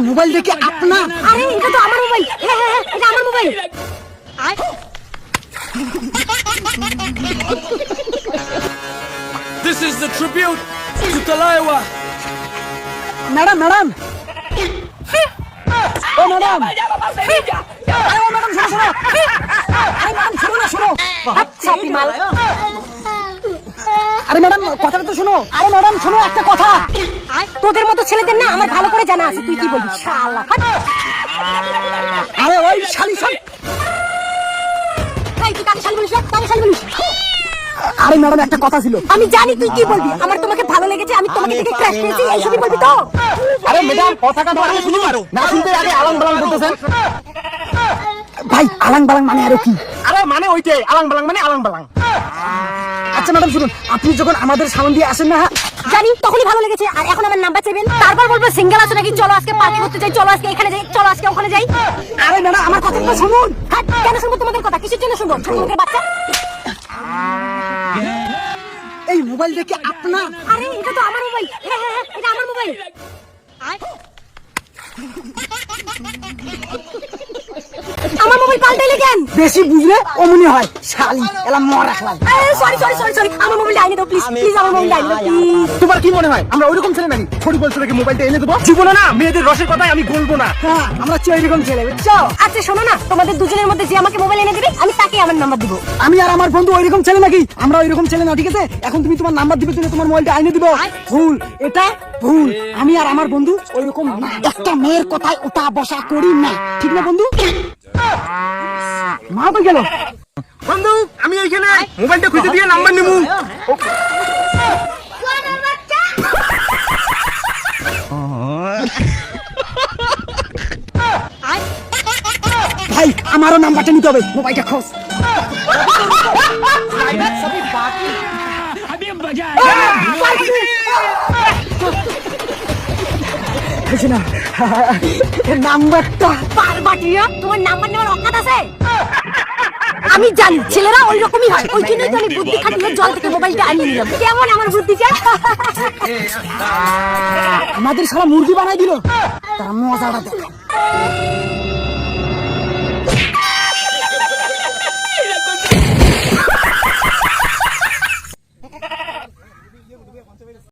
Mobile দেখে আপনার। আরে এটা তো আমার মোবাইল। হ্যাঁ হ্যাঁ হ্যাঁ, এটা আমার mobile. This is the tribute to Talaiwa. Madam madam ও ম্যাডাম আরে ম্যাডাম কথাটা তো শোনো। আরে ম্যাডাম শোনো একটা কথা, তোদের মতো ছেলেদের না আমার ভালো করে জানা আছে। তুই কি বলবি শালা? আরে ওই শালি শালি। এই তুই কাকে শালি বলিস? কাকে শালি বলিস? আরে ম্যাডাম একটা কথা ছিল। আমি জানি তুই কি বলবি। আমার তোমাকে ভালো লেগেছে, আমি তোমাকে দেখে ক্র্যাশ করেছি, এইসবই বলবি তো? আরে ম্যাডাম কথাটা তো আগে শুনি, না শুনতে আগে আলাং বালাং করতেছেন। ভাই আলাং বালাং মানে আরো কি? আরে মানে ওইটাই আলাং বালাং মানে আলাং বালাং। আচ্ছা ম্যাডাম শুনুন, আপনি যখন আমাদের সামনে দিয়ে আসেন না, জানি তখনই ভালো লেগেছে। আর এখন আমার নাম্বার চাইবেন, তারপর বলবো সিঙ্গেল আছো নাকি, চলো আজকে পার্টি করতে যাই, চলো আজকে এখানে যাই, চলো আজকে ওখানে যাই। আরে ম্যাডাম আমার কথা তো শুনুন। হ্যাঁ, কেন শুনবো তোমাদের কথা? কিসের জন্য শুনবো? ছোট লোকের বাচ্চা। এই মোবাইল দেখে আপনার। আরে এটা তো আমার মোবাইল। হ্যাঁ হ্যাঁ হ্যাঁ, এটা আমার মোবাইল। আমার মোবাইল পাল্টাইলে কেন? বেশি বুঝলে অমনি হয় শালি, এলা মর রাখলাম। সরি সরি সরি সরি, আমার মোবাইলটা এনে দাও প্লিজ, প্লিজ আমার মোবাইলটা এনে দাও প্লিজ। তোমার কি মনে হয় আমরা ওইরকম ছেলে নাকি? ছোট বয়স থেকে মোবাইলটা এনে দেবো? জীবনে না মেয়েদের রসের কথাই আমি বলবো না। হ্যাঁ আমরা ওইরকম ছেলে, বুঝছো? আচ্ছা শোনো না, তোমাদের দুজনের মধ্যে যে আমাকে মোবাইল এনে দিবে আমি তাকে আমার নাম্বার দিব। আমি আর আমার বন্ধু ওইরকম ছেলে নাকি? আমরা ওইরকম ছেলে না, ঠিক আছে? এখন তুমি তোমার নাম্বার দিবে, তুমি তোমার মোবাইলটা এনে দিব। ভুল, এটা ভুল। আমি আর আমার বন্ধু ওইরকম না। একটা মেয়ের কথায় ওটা বসা করি না, ঠিক না বন্ধু? মা তো গেল। বন্ধু আমি এইখানে মোবাইলটা খুঁজে দিয়ে নাম্বার নেবো। ভাই আমারও নাম্বারটা নিতে হবে, মোবাইলটা খোঁজ। নাম্বারটা পারবাটিয়া, তোমার নাম্বার নেওয়ার অকাত আছে? আমি জানি ছেলেরা ওই রকমই হয়, ওই জন্যই তো আমি বুদ্ধি খাটিয়ে জল থেকে মোবাইলটা আনিয়ে নিলাম। কেমন আমার বুদ্ধিটা? আমাদের সারা মুরগি বানাই দিল, তার মজাটা দেখো।